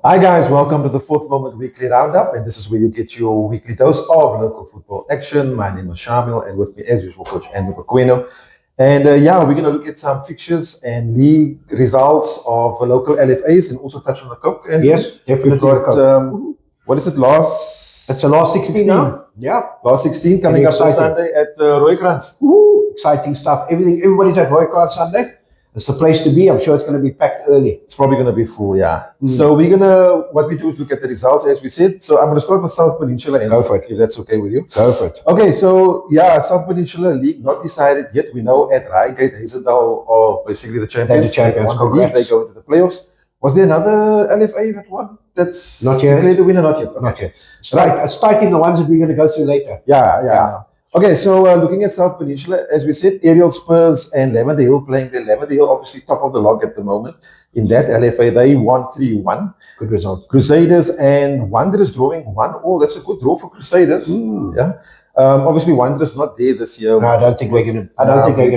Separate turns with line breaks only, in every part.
Hi guys, welcome to the Fourth Moment Weekly Roundup, and this is where you get your weekly dose of local football action. My name is Shamiel, and with me, as usual, Coach Andrew Pequeno. And we're going to look at some fixtures and league results of local LFAs, and also touch on the Coke. And
yes, definitely.
We've got what is it?
It's the last 16 now. Yeah,
last 16 coming up this Sunday at Rooikrans.
Exciting stuff. Everybody's at Rooikrans Sunday. It's the place to be. I'm sure it's going to be packed early.
It's probably going to be full, yeah. So what we do is look at the results, as we said. So I'm going to start with South Peninsula. And
go for it.
If that's okay with you.
Go for it.
Okay, so South Peninsula League, not decided yet. We know at Reigate, Hazendal are basically the champions.
They're the champions.
They go into the playoffs. Was there another LFA that won? That's
not yet.
Declared the winner? Not yet. Okay.
Not yet. It's starting the ones that we're going to go through later.
Yeah. Okay, so looking at South Peninsula, as we said, Aerial Spurs and Lavender Hill playing there. Lavender Hill obviously top of the log at the moment. In that LFA, they won 3-1.
Good result.
Crusaders and Wanderers drawing 1-1. That's a good draw for Crusaders. Yeah. Obviously, Wanderers not there this year.
No, I don't think they're going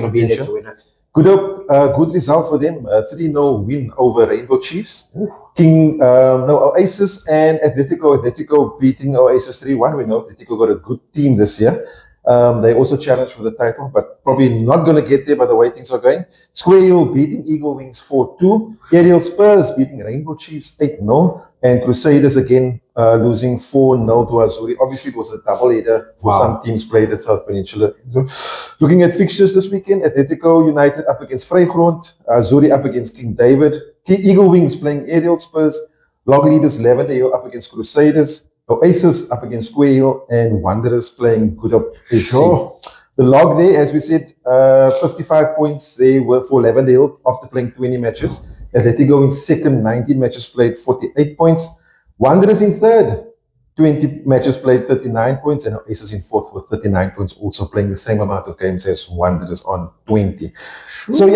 to be there to win it.
Good result for them. 3-0 win over Rainbow Chiefs. Oasis and Atletico beating Oasis 3-1. We know Atletico got a good team this year. They also challenged for the title, but probably not going to get there by the way things are going. Square Hill beating Eagle Wings 4-2. Aerial Spurs beating Rainbow Chiefs 8-0. And Crusaders again losing 4-0 to Azuri. Obviously, it was a double-header for some teams played at South Peninsula. So, looking at fixtures this weekend, Atletico United up against Vrygrond. Azuri up against King David. Eagle Wings playing Aerial Spurs. Log leaders Lavender Hill up against Crusaders. Oasis up against Square Hill, and Wanderers playing Good Hope FC.
Sure.
The log there, as we said, 55 points they were for Lavender Hill after playing 20 matches. Atletico in second, 19 matches played, 48 points. Wanderers in third, 20 matches played, 39 points. And Oasis in fourth with 39 points, also playing the same amount of games as Wanderers on 20. Sure. So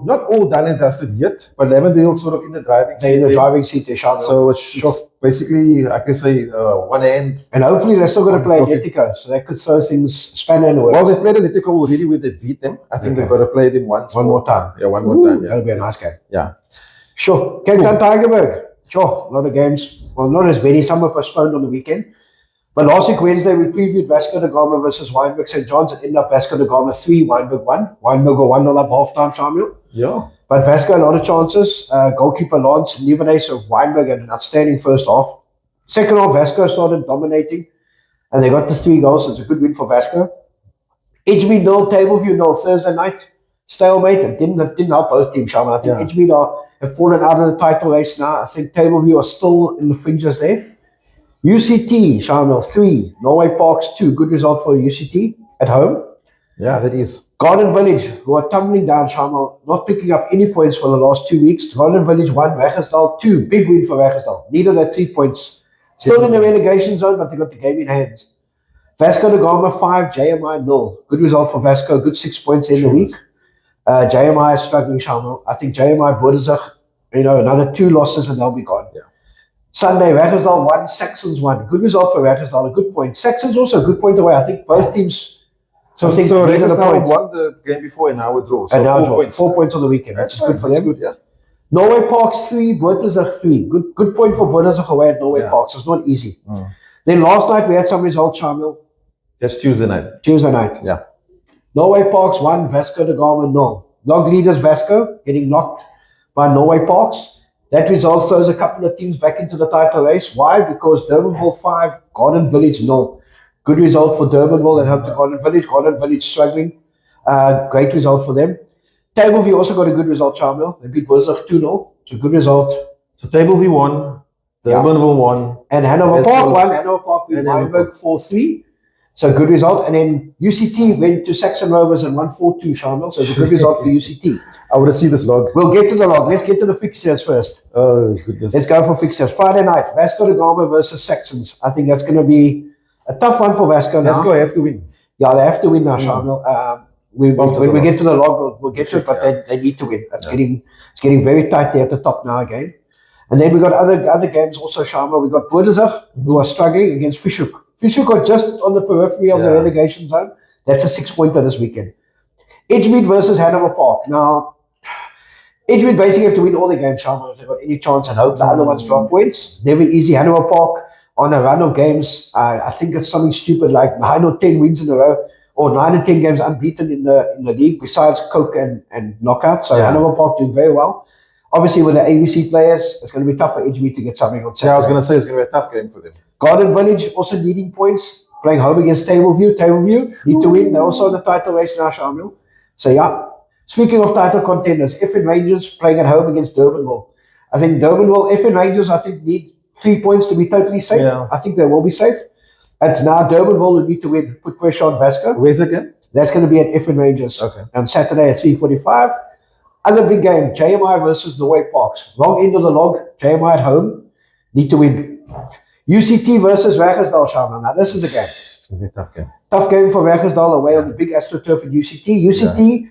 not all done and dusted yet, but Lavender Hill sort of in the driving seat.
They're in the driving seat, they shot.
So it's basically, I can say, one hand.
And hopefully they're still going to play Atletico, so they could throw things spanner in the works.
Well, they've played Atletico already where they beat them. I think they've got to play them one
more time.
Yeah, one more time. Yeah.
That'll be a nice game.
Yeah.
Sure. Cape Town Tigerberg. Sure. A lot of games. Well, not as many. Some were postponed on the weekend. But last week, Wednesday, we previewed Vasco da Gama versus Wynberg St. John's. It ended up Vasco da Gama 3, Wynberg 1. Wynberg were 1-0 up half-time, Shamiel.
Yeah.
But Vasco had a lot of chances. Goalkeeper Lance Nivenes of Wynberg had an outstanding first half. Second half, Vasco started dominating. And they got the 3 goals. So it's a good win for Vasco. Edgemead 0, Tableview 0, Thursday night. Stalemate. It didn't help both teams, Shamiel. I think Edgemead have fallen out of the title race now. I think Tableview are still in the fringes there. UCT, Shamiel 3, Norway Parks 2. Good result for UCT at home.
Yeah, that is.
Garden Village, who are tumbling down, Shamiel, not picking up any points for the last 2 weeks. Garden Village 1, Wegersdal 2. Big win for Wegersdal. Needed that 3 points. Still in the relegation zone, but they got the game in hand. Vasco da Gama 5, JMI 0. Good result for Vasco. Good 6 points in the week. JMI is struggling, Shamiel. I think JMI Boerdenzig, another 2 losses and they'll be gone.
Yeah.
Sunday, Wegersdal 1, Saxons 1. Good result for Wegersdal, a good point. Saxons also a good point away. I think both teams.
So Wegersdal won the game before and now a draw. So
and now
4 points.
4 points on the weekend. That's good for them.
Good, yeah.
Norway Parks 3, Boerdenzig 3. Good point for Boerdenzig away at Norway Parks. It's not easy. Then last night we had some results, Shamiel.
That's Tuesday night.
Tuesday night.
Yeah.
Norway Parks 1, Vasco da Gama 0. Log leaders Vasco getting knocked by Norway Parks. That result throws a couple of teams back into the title race. Why? Because Durbanville 5, Garden Village 0. Good result for Durbanville and helped to Garden Village. Garden Village struggling. Great result for them. Tableview also got a good result, Shamiel. They beat Boerdenzig 2-0. It's a good result.
So Tableview won, Durbanville won.
And Hanover Park won. Hanover Park beat Wynberg 4-3. So good result. And then UCT went to Saxon Rovers and won 4-2, Shamiel. So it's a good result for UCT.
I want to see this log.
We'll get to the log. Let's get to the fixtures first.
Oh, goodness.
Let's go for fixtures. Friday night, Vasco da Gama versus Saxons. I think that's going to be a tough one for Vasco now.
Vasco have to win.
Yeah, they have to win now, Shamiel. When we get to the log, we'll get to it, but they need to win. It's getting very tight there at the top now again. And then we got other games also, Shamiel. We got Boerdenzig, who are struggling against Fishhoek. Fishhoek are just on the periphery of the relegation zone. That's a 6-pointer this weekend. Edgemead versus Hanover Park. Now, Edgewood basically have to win all the games, Shamiel, if they've got any chance and hope. The other ones drop points. Never easy. Hanover Park on a run of games. I think it's something stupid like 9 or 10 wins in a row, or 9 or 10 games unbeaten in the league, besides Coke and Knockout. So Hanover Park doing very well. Obviously, with the ABC players, it's going to be tough for Edgewood to get something on Saturday.
Yeah, I was going to say it's going to be a tough game for them.
Garden Village also needing points, playing home against Tableview. Tableview need to win. They're also in the title race now, Shamiel. So yeah. Speaking of title contenders, FN Rangers playing at home against Durbanville. I think FN Rangers, I think, need 3 points to be totally safe. Yeah. I think they will be safe. It's now Durbanville who need to win, put pressure on Vasco.
Where's it again?
That's going to be at FN Rangers on Saturday at 3:45. Other big game, JMI versus Norway Parks. Wrong end of the log, JMI at home, need to win. UCT versus Raggersdal, Shamiel. Now, this is a game.
It's going to be a tough game.
Tough game for Raggersdal away on the big AstroTurf at UCT. UCT,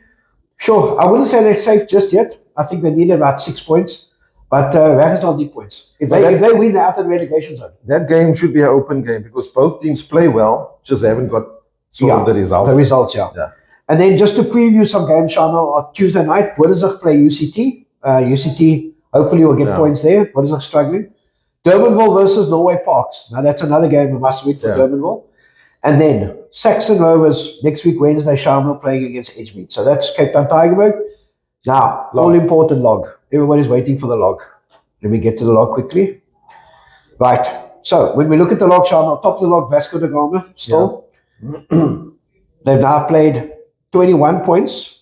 sure, I wouldn't say they're safe just yet. I think they need about 6 points. But Raggersdal need points. If they win, they're out of the relegation zone.
That game should be an open game because both teams play well, just haven't got the results.
The results, yeah. And then just to preview some games, Shamiel, on Tuesday night, Woodenzig play UCT. UCT hopefully will get points there. Woodenzig struggling. Durbanville versus Norway Parks. Now that's another game we must win for Durbanville. And then Saxon Rovers next week, Wednesday, Shamiel playing against Edgemead. So that's Cape Town Tygerberg. Now, all-important log. Everybody's waiting for the log. Let me get to the log quickly. Right. So when we look at the log, Shamiel, top of the log, Vasco da Gama still. They've now played 21 points.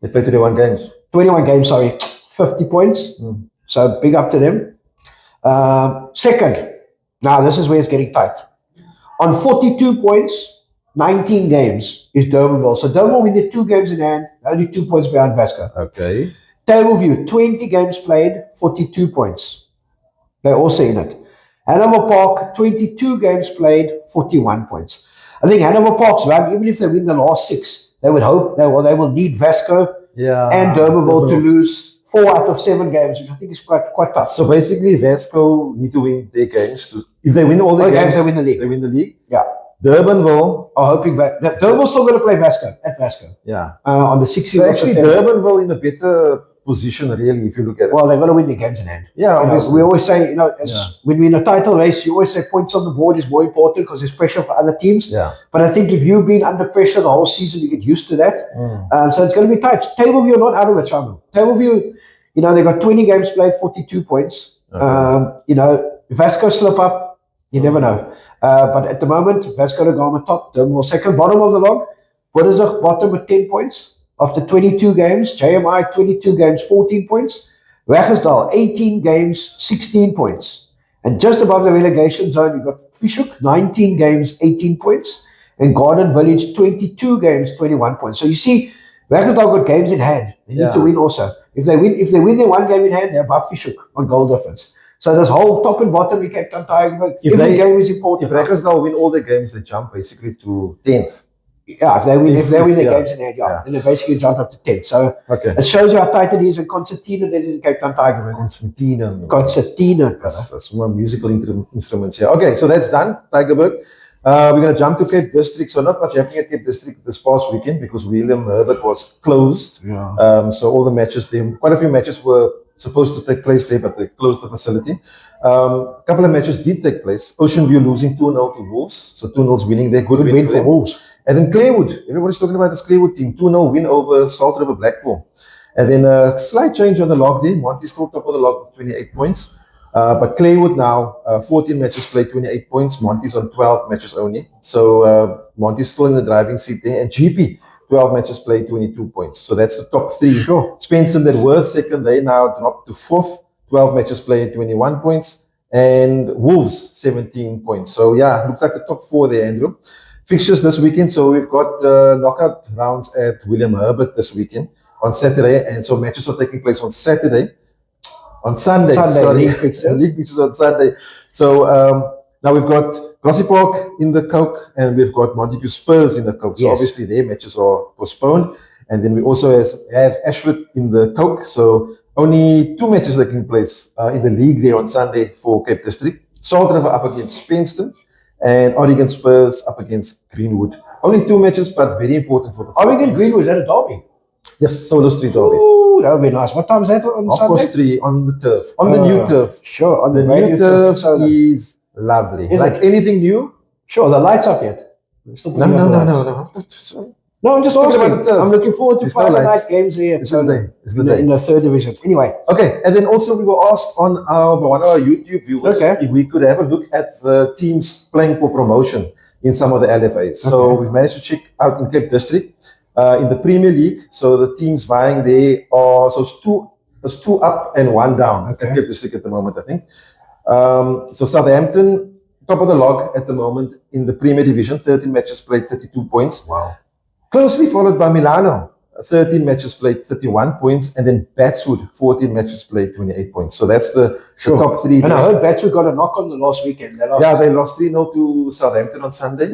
They played 21 games.
21 games, sorry. 50 points. So big up to them. Second. Now, this is where it's getting tight. On 42 points, 19 games is Durbanville. So Durbanville, we did 2 games in hand, only 2 points behind Vasco.
Okay.
Tableview, 20 games played, 42 points. They're also in it. Hanover Park, 22 games played, 41 points. I think Hanover Park's run, even if they win the last 6, they would hope they will need Vasco and Durbanville to lose 4 out of 7 games, which I think is quite tough.
So basically, Vasco need to win their games. If they win all the games,
they win the league.
They win the league.
Yeah.
Durbanville
are hoping that Durbanville's still going to play Vasco at Vasco.
Yeah.
On the 16th.
So actually, Durbanville in a better position, really, if you look at it.
Well, they've got to win their games in hand.
Yeah,
we always say, when we're in a title race, you always say points on the board is more important because there's pressure for other teams.
Yeah.
But I think if you've been under pressure the whole season, you get used to that. So it's going to be tight. Tableview are not out of it, Shamiel. Tableview, they got 20 games played, 42 points. Vasco slip up, you never know. But at the moment, Vasco da Gama top, Durbanville second, bottom of the log. Woodenzig bottom with 10 points. After 22 games, JMI 22 games, 14 points. Raggersdal 18 games, 16 points. And just above the relegation zone, you've got Fishhoek 19 games, 18 points. And Garden Village 22 games, 21 points. So you see, Raggersdal got games in hand. They need to win also. If they win their 1 game in hand, they're above Fishhoek on goal difference. So this whole top and bottom, we Cape Town Tygerberg, every game is important.
If Raggersdal win all the games, they jump basically to 10th.
Yeah, if they win their games in hand, then they basically jump up to 10th. So it shows you how tight it is. And Concertina, there is in Cape Town Tygerberg. Concertina.
That's one musical instruments here. Okay, so that's done, Tygerberg. We're going to jump to Cape District. So not much happening at Cape District this past weekend because William Herbert was closed. Yeah. So all the matches there, quite a few matches were supposed to take place there, but they closed the facility. A couple of matches did take place. Ocean View losing 2-0 to Wolves. So 2-0's winning there. Good win for
Wolves.
And then Clearwood. Everybody's talking about this Clearwood team. 2-0 win over Salt River Blackpool. And then a slight change on the log there. Monty's still top of the log with 28 points. But Clearwood now, 14 matches played, 28 points. Monty's on 12 matches only. So Monty's still in the driving seat there. And GP, 12 matches played, 22 points. So that's the top 3.
Sure.
Spencer that were second, they now dropped to 4th. 12 matches played, 21 points. And Wolves, 17 points. So yeah, looks like the top 4 there, Andrew. Fixtures this weekend. So we've got knockout rounds at William Herbert this weekend on Saturday. And so matches are taking place on Saturday. On Sunday.
League fixtures.
League fixtures on Sunday. So now we've got Grassy Park in the Coke and we've got Montague Spurs in the Coke. So obviously their matches are postponed. And then we also have Ashford in the Coke. So only 2 matches taking place in the league there on Sunday for Cape District. Salt River up against Spenston. And Oregon Spurs up against Greenwood. Only 2 matches, but very important for the
Oregon Greenwood, is that a derby?
Yes, Solo Street Derby.
Ooh, that would be nice. What time is that on
Half
Sunday?
past 3 on the turf, on the new turf.
Sure, on
The
the brand
new
new turf in
turf
Solent.
is lovely.
Is
Like
it?
anything new?
Sure, the lights up yet? We're still
No,
putting up
no,
the
no,
lights.
no, no.
No, I'm just
Talking
asking.
about the turf.
I'm looking forward to
There's no
Friday night
lights.
games here at
It's the
Solent
day. It's the day.
in the third division. Anyway,
Okay, and then also we were asked on one of our YouTube viewers
Okay.
if we could have a look at the teams playing for promotion in some of the LFAs. So
Okay.
we've managed to check out in Cape District, in the Premier League. So the teams vying there are it's two up and one down
Okay.
at Cape District at the moment, I think. So Southampton, top of the log at the moment in the Premier Division, 13 matches played, 32 points.
wow.
Closely followed by Milano, 13 matches played, 31 points, and then Batswood, 14 matches played, 28 points. So that's the top three.
And I heard Batswood got a knock on the last weekend.
They lost 3-0 to Southampton on Sunday.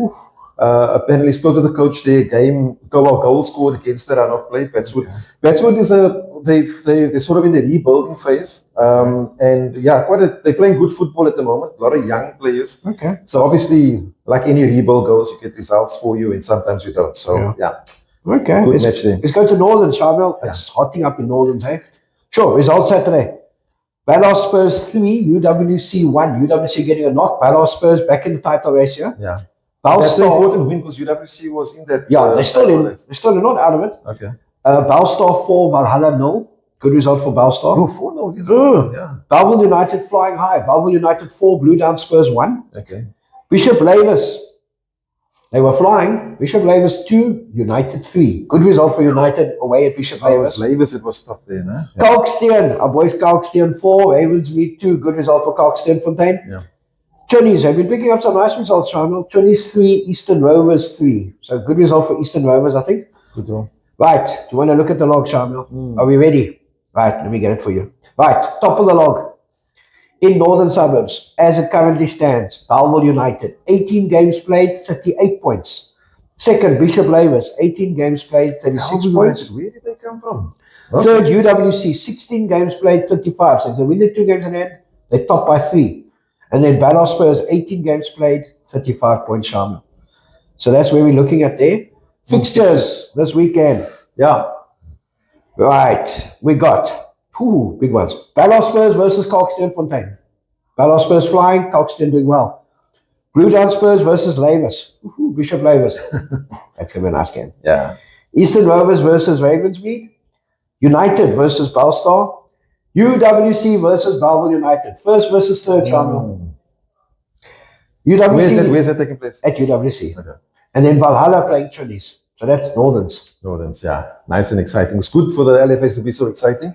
Apparently spoke to the coach there. Goal scored against the run of play. Batswood.
Okay.
Batswood is they're sort of in the rebuilding phase. And yeah, they're playing good football at the moment. A lot of young players.
Okay.
So obviously, like any rebuild goes, you get results for you, and sometimes you don't. So yeah.
Okay.
Good match there.
Let's go to Northern, Shamiel. It's hotting up in Northern, eh? Sure. Results Saturday. Ballast Spurs 3, UWC 1. UWC getting a knock. Ballast Spurs back in the title race here.
Yeah. That's an important win because UWC was in that.
Yeah, they're still in. They're still not out of it.
Okay.
Ballstar 4, Valhalla 0. Good result for Ballstar.
Oh, 4-0. Yeah.
Bellville United flying high. Bellville United 4, Blue Down Spurs 1.
Okay.
Bishop Lavis, they were flying. Bishop Lavis 2, United 3. Good result for United away at Bishop Lavis.
Lavis, it was top there, no? Yeah.
Kalkstein, our boys Kalkstein 4, Ravensmead 2. Good result for Kalkstein Fontaine.
Yeah.
Trinnies have been picking up some nice results, Shamiel. Trinnies 3, Eastern Rovers 3. So good result for Eastern Rovers, I think.
Good one.
Right, do you want to look at the log, Shamiel? Are we ready? Right, let me get it for you. Right, top of the log. In Northern Suburbs, as it currently stands, Bellville United, 18 games played, 38 points. Second, Bishop Lavis, 18 games played, 36 points.
Where did they come from?
Third, UWC, 16 games played, 35. So if they win the 2 games in the end, they're top by 3. And then Ballast Spurs, 18 games played, 35 points, Shamiel. So that's where we're looking at there. Fixtures this weekend.
Yeah.
Right, we got two big ones. Ballast Spurs versus Kalkstein Fontaine. Ballast Spurs flying, Kalkstein doing well. Blue Down Spurs versus Lavis. Bishop Lavis. That's going to be a nice game.
Yeah.
Eastern Rovers versus Ravensmead. United versus Bellstar. UWC versus Bellville United. First versus third, Shamiel. UWC.
Where's that taking place?
At UWC.
Okay.
And then Valhalla playing Trinnies. So that's Northerns.
Northerns, yeah. Nice and exciting. It's good for the LFAs to be so exciting.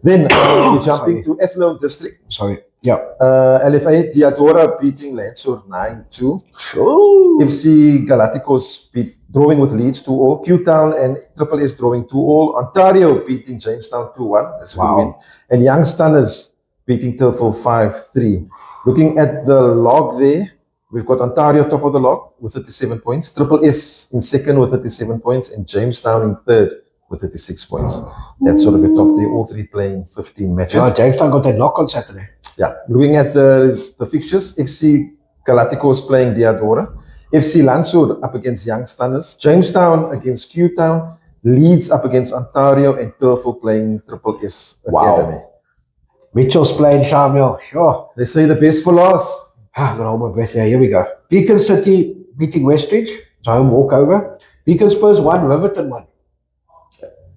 Then we're jumping to Athlone District.
Sorry. Yeah.
LFA, Diadora beating Lancer 9-2.
Ooh.
FC Galacticos drawing with Leeds 2-all. Q-Town and Triple S drawing 2-all. Ontario beating Jamestown 2-1. That's a good win. And Young Stunners beating Turfel 5-3. Looking at the log there, we've got Ontario top of the log with 37 points. Triple S in second with 37 points. And Jamestown in third with 36 points. That's sort of your top 3. All 3 playing 15 matches.
Yeah, Jamestown got that knock on Saturday.
Yeah. Looking at the fixtures, FC Galacticos playing Diadora. FC Lancer up against Young Stunners. Jamestown against Q-Town. Leeds up against Ontario. And Turfel playing Triple S Academy.
Wow. Mitchell's playing Shamiel. Sure.
They say the best for last.
I'm going to hold my breath there. Here we go. Beacon City beating Westridge. It's a home walkover. Beacon Spurs 1, Riverton 1.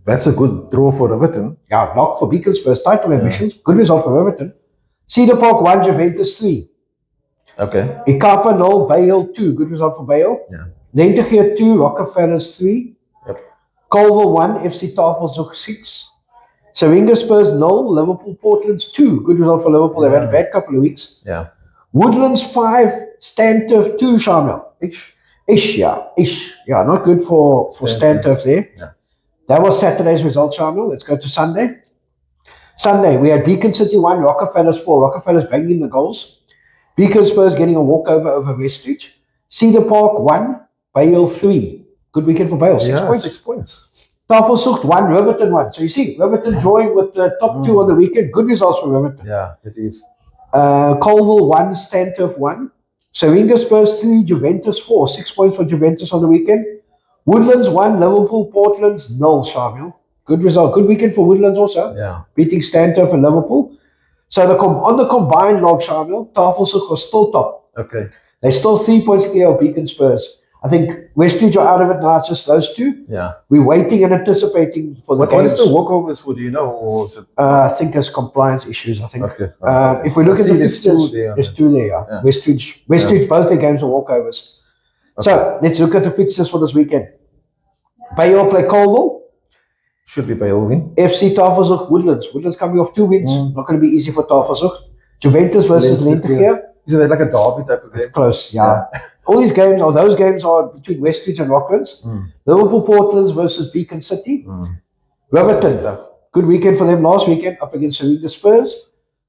That's a good draw for Riverton.
Yeah, knock for Beacon Spurs. Title ambitions. Good result for Riverton. Cedar Park 1, Juventus 3.
Okay.
Ikapa 0, Bay Hill 2. Good result for Bay Hill.
Yeah.
Nentegeer 2, Rockefellers 3.
Yep.
Colville 1, FC Tafelzoek 6. Saringa Spurs 0, Liverpool Portland's 2. Good result for Liverpool. They've had a bad couple of weeks.
Yeah.
Woodlands 5, Stanturf 2, Shamiel. Ish. Yeah, not good for Stanturf there.
Yeah.
That was Saturday's result, Shamiel. Let's go to Sunday. Sunday, we had Beacon City 1, Rockefellers 4. Rockefellers banging the goals. Beacon Spurs getting a walkover over Westridge. Cedar Park 1, Bale 3. Good weekend for Bale, 6 points.
6 points.
Tafelzoek 1, Riverton 1. So you see, Riverton drawing with the top 2 on the weekend. Good results for Riverton.
Yeah, it is.
Colville 1, Stanturf 1. Saringa Spurs 3, Juventus 4. 6 points for Juventus on the weekend. Woodlands 1, Liverpool Portland's 0, Shamiel. Good result. Good weekend for Woodlands also.
Yeah.
Beating Stanton and Liverpool. So on the combined log, Shamiel, Tafelsig was still top.
Okay.
They're still 3 points clear of Beacon Spurs. I think Westridge are out of it now. It's just those two.
Yeah.
We're waiting and anticipating for the
What
games.
is the walkovers for? Do you know? Or is it...
I think there's compliance issues, I think.
Okay.
If we look at the fixtures, there's two there.
Yeah.
Westridge, both their games are walkovers. Okay. So let's look at the fixtures for this weekend. Bayeux play Colville.
Should be Bayeux win.
FC Tafelsig, Woodlands. Woodlands coming off 2 wins. Not going to be easy for Tafelsig. Juventus versus Lentegeer.
Isn't that like a derby type of game?
Close, yeah. All these games, or those games are between Westridge and Rocklands. Liverpool Portlands versus Beacon City. Riverton, good weekend for them last weekend up against Serena Spurs.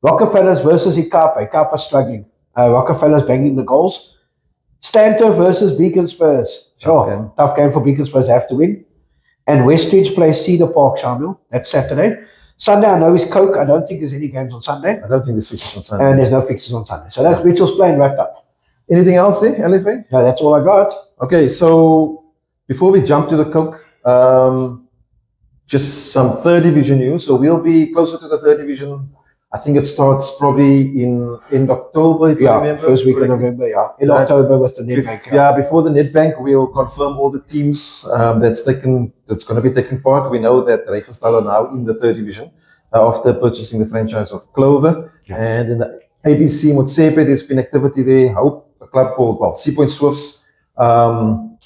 Rockefellers versus Ikapa. Ikapa struggling. Rockefellers banging the goals. Stanton versus Beacon Spurs. Sure, tough game for Beacon Spurs. They have to win. And Westridge plays Cedar Park, Shamiel. That's Saturday. Sunday, I know is Coke. I don't think there's any games on Sunday.
I don't think there's fixtures on Sunday.
And there's no fixtures on Sunday. So that's Mitchell's playing wrapped up.
Anything else there, LFA?
No, that's all I got.
Okay, so before we jump to the Coke, just some third division news. So we'll be closer to the third division. I think it starts probably in October, if I remember.
First week of November, in October with the Nedbank.
Before the Nedbank, we'll confirm all the teams that's going to be taking part. We know that Regenstahl are now in the third division after purchasing the franchise of Clover. Yeah. And in the ABC Motsepe, there's been activity there. Hope, a club called, Sea Point Swifts, buying,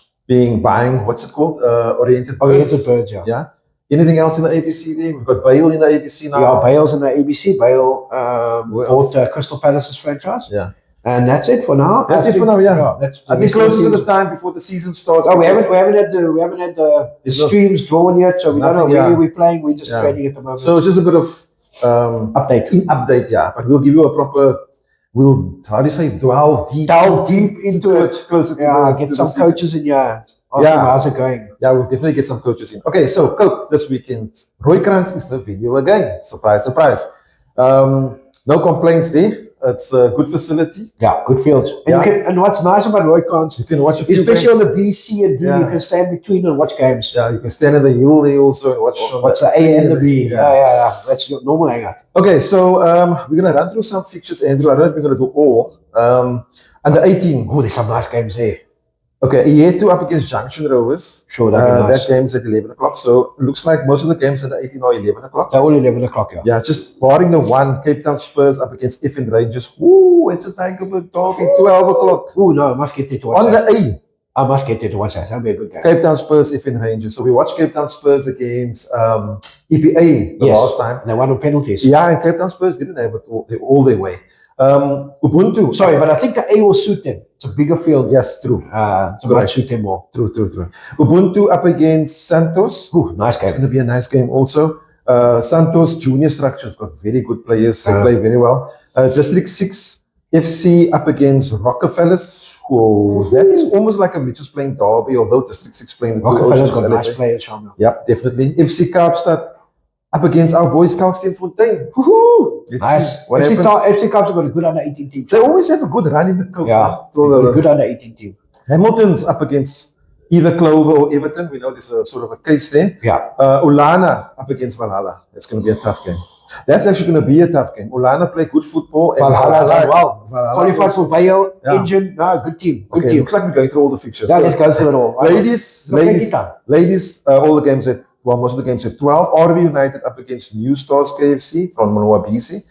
what's it called? Oriented
Birds,
yeah. Anything else in the ABC there? We've got Bale in the ABC now.
Yeah, Bale's in the ABC. Bale bought Crystal Palace's franchise.
Yeah.
And that's it for now.
That's it for now, yeah. I think closer to the time before the season starts.
Oh, we haven't had the streams drawn yet, so we don't know where we're playing. We're just training at the moment.
So just a bit of update, yeah. But we'll give you a proper, delve deep into it. Closer to
get some coaches in your. How's it going?
Yeah, we'll definitely get some coaches in. Okay, so Coke this weekend. Roykrans is the video again. Surprise, surprise. No complaints there. It's a good facility.
Yeah, good fields. And what's nice about Roykrans,
you can watch a few
especially on the B, C, and D, you can stand between and watch games.
Yeah, you can stand in the hill there also and watch
the A and the B. Yeah. That's your normal hangout.
Okay, so we're going to run through some fixtures, Andrew. I don't know if we're going to do all. Under 18.
Oh, there's some nice games there.
Okay, EA2 up against Junction Rovers.
Sure, that'd be nice.
That game's at 11 o'clock. So it looks like most of the games at 18 are 11 o'clock.
They're all 11 o'clock, yeah.
Yeah, just barring the one, Cape Town Spurs up against Effin Rangers. Ooh, it's a Tigerberg derby, 12 o'clock.
Oh, no, I must get there to watch
that. On the A.
I must get there to watch that. That'll be a good game.
Cape Town Spurs, Effin Rangers. So we watched Cape Town Spurs against EPA the last time.
They won with penalties.
Yeah, and Cape Town Spurs didn't have it all their way. Ubuntu.
Sorry, but I think the A will suit them. It's a bigger field.
Yes, true.
It might suit them more.
True. Ubuntu up against Santos.
Ooh, nice game.
It's going to be a nice game also. Santos junior structure's got very good players. They play very well. District 6 FC up against Rockefellers. Oh, that is almost like a Mitchell's playing derby, although District 6 playing the
Rockefellers got nice players, Shamiel.
Yeah, definitely. FC Kaapstad up against our boys Kalksteenfontein.
Nice. FC Cubs have got a good under 18 team.
They always have a good run in the Coke.
Yeah, a good under 18 team.
Hamilton's up against either Clover or Everton. We know there's a sort of a case there.
Yeah.
Ulana up against Valhalla. That's going to be a tough game. That's actually going to be a tough game. Ulana play good football. And
Valhalla well. Qualified for Bayeux, Engine. No, good team. Good team.
Looks like we're going through all the fixtures.
Yeah, let's go through it all.
Ladies, all the games at, most of the games at 12. RV United up against New Stars KFC from Manoa BC.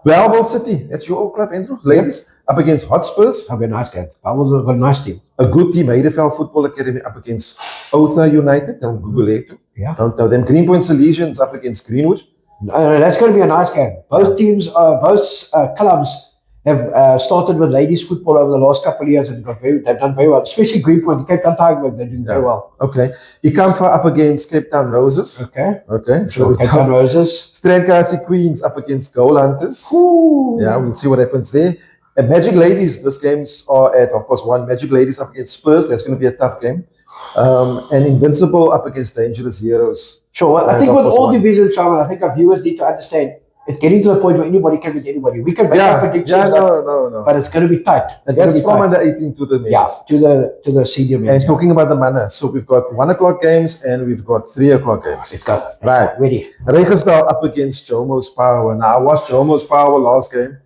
Belleville City, that's your old club, Andrew. Ladies, up against Hotspurs.
That'll be a nice game. Belleville's got a nice team.
A good team, Heideveld Football Academy up against Otha United. Don't Google it.
Yeah.
Don't know them. Greenpoint Salesians up against Greenwood.
That's going to be a nice game. Both teams, both clubs have started with ladies football over the last couple of years and they've done very well. Especially Greenpoint, Cape Town Tigerberg, they're doing very well.
Okay. Ikamfa up against Cape Town Roses.
Okay.
So
Cape Town Roses.
Strankasi Queens up against Goal Hunters.
Ooh.
Yeah, we'll see what happens there. And Magic Ladies, these games are at 1:30. Magic Ladies up against Spurs. That's going to be a tough game. And Invincible up against Dangerous Heroes.
Sure. I think with all divisions, Shamiel, I think our viewers need to understand it's getting to the point where anybody can beat anybody. We can make our predictions,
no.
but it's going to be tight.
And that's from under 18 to the men's.
Yeah, to the senior men's.
And talking about the manner, so we've got 1 o'clock games and we've got 3 o'clock games.
Let's go.
Right.
Ready.
Regenstahl up against Jomo's Power. Now, I watched Jomo's Power last game,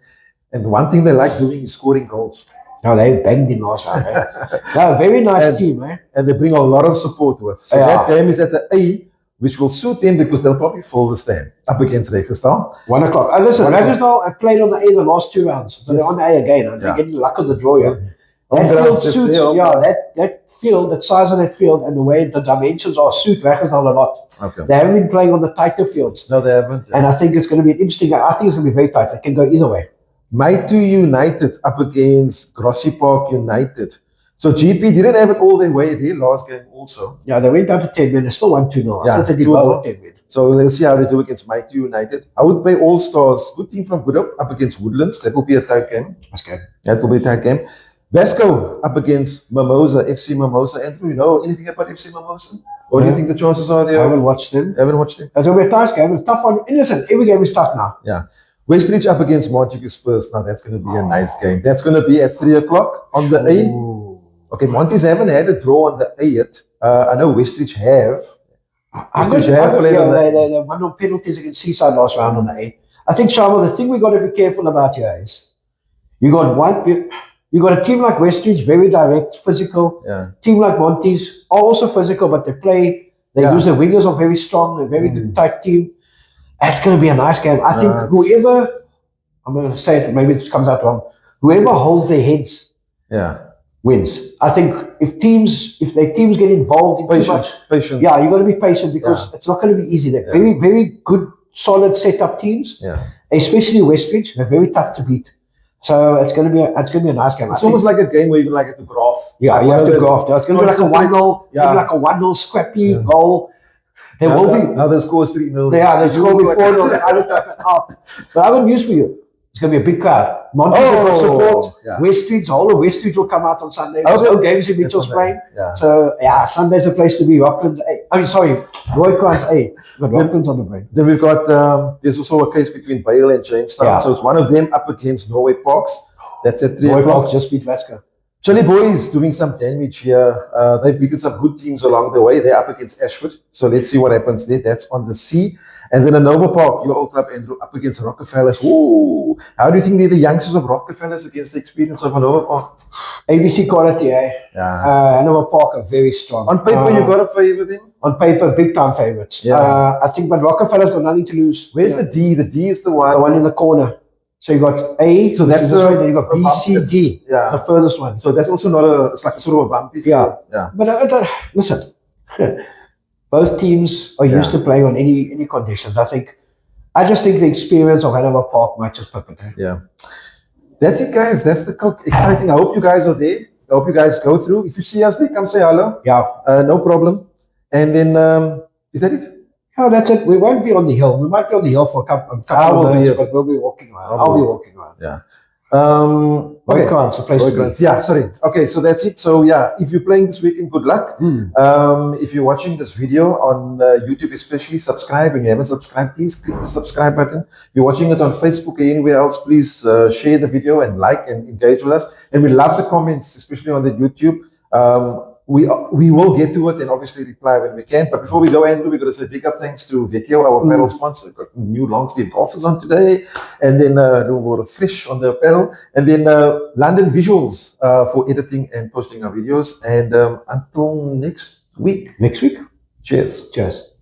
and one thing they like doing is scoring goals.
No, they banged in last round. They're a very nice team, eh?
And they bring a lot of support with. So that game is at the A, which will suit them because they'll probably fill the stand up against Regenstahl.
1 o'clock. Listen, Regenstahl have played on the A the last 2 rounds. So they're on the A again. They're getting luck of the draw here. That field suits, that field, that size of that field and the way the dimensions are suit Regenstahl a lot.
Okay.
They haven't been playing on the tighter fields.
No, they haven't.
And I think it's going to be an interesting game. I think it's going to be very tight. It can go either way.
Maitu United up against Grassy Park United. So GP didn't have it all their way there last game also.
Yeah, they went down to 10 men. They still won 2-0. I thought they did well with 10 men.
So let's see how they do against Maitu United. I would play All Stars. Good team from Good Hope up against Woodlands. That will be a tight game. That will be a tight game. Vasco up against Mimosa, FC Mimosa. Andrew, you know anything about FC Mimosa? What do you think the chances are there?
I haven't watched them.
Haven't watched them?
It's going to be a tight game. It's a tough one. And listen, every game is tough now.
Yeah. Westridge up against Montague Spurs. Now that's going to be a nice game. That's going to be at 3 o'clock on the A. Okay, Monty's haven't had a draw on the A yet. I know Westridge have.
They won on penalties against Seaside last round on the A. I think, Shamiel, the thing we got to be careful about here is you got a team like Westridge, very direct, physical.
Yeah.
Team like Monty's are also physical, but they use their wingers are very strong, a very good tight team. That's going to be a nice game. I think whoever, I'm going to say it, maybe it comes out wrong, whoever holds their heads wins. I think if their teams get involved in
patience.
Yeah, you got to be patient because it's not going to be easy. They're very, very good, solid setup teams.
Yeah.
Especially Westridge, they're very tough to beat. So it's going to be a nice game.
It's almost like a game where you like have to graph.
Yeah, you have to graph. It's going to be like a 1-0, like a 1-0 scrappy goal. There will be.
Now the score is 3-0.
Yeah, the score will be 4-0. But I got news for you. It's going to be a big crowd. Monty's will support. Westridge, the whole of Westridge will come out on Sunday. There's no games in Mitchell's playing. So, Sunday's the place to be. Rockland's A. Roycrown's A. But Rockland's on the brain.
Then we've got, there's also a case between Bale and Jamestown. Yeah. So it's one of them up against Norway Parks. That's at 3 o'clock.
Norway Parks just beat Vasco.
Chili Boys doing some damage here. They've beaten some good teams along the way. They're up against Ashford. So let's see what happens there. That's on the C. And then Nova Park, your old club, Andrew, up against Rockefellers. Ooh. How do you think they're the youngsters of Rockefellers against the experience of Nova Park?
ABC quality, eh?
Yeah.
Nova Park are very strong.
On paper, you got a favour them?
On paper, big time favourites.
Yeah.
I think, but Rockefellers got nothing to lose.
Where's the D? The D is the one.
The one in the corner. So you got A,
so that's the
then you got B, C, D, the furthest one.
So that's also not it's like a sort of a bumpy field.
Yeah. But listen, both teams are used to playing on any conditions. I just think the experience of Hanover Park might just pop it.
Yeah. That's it, guys. That's the exciting. I hope you guys are there. I hope you guys go through. If you see us there, come say hello.
Yeah.
No problem. And then, is that it?
Oh, that's it. We won't be on the hill. We might be on the hill for a couple of minutes, but we'll be walking around. I'll be walking around.
Yeah.
Okay. The place to be.
Yeah, sorry. Okay, so that's it. So yeah, if you're playing this weekend, good luck. If you're watching this video on YouTube especially, subscribe. And you haven't subscribed, please click the subscribe button. If you're watching it on Facebook or anywhere else, please share the video and like and engage with us. And we love the comments, especially on the YouTube. We will get to it and obviously reply when we can. But before we go, Andrew, we're going to say big up thanks to Pequeno, our apparel sponsor. We've got new long sleeve golfers on today. And then a little more fresh on the apparel. And then London Visuals for editing and posting our videos. And until next week.
Next week.
Cheers.
Cheers.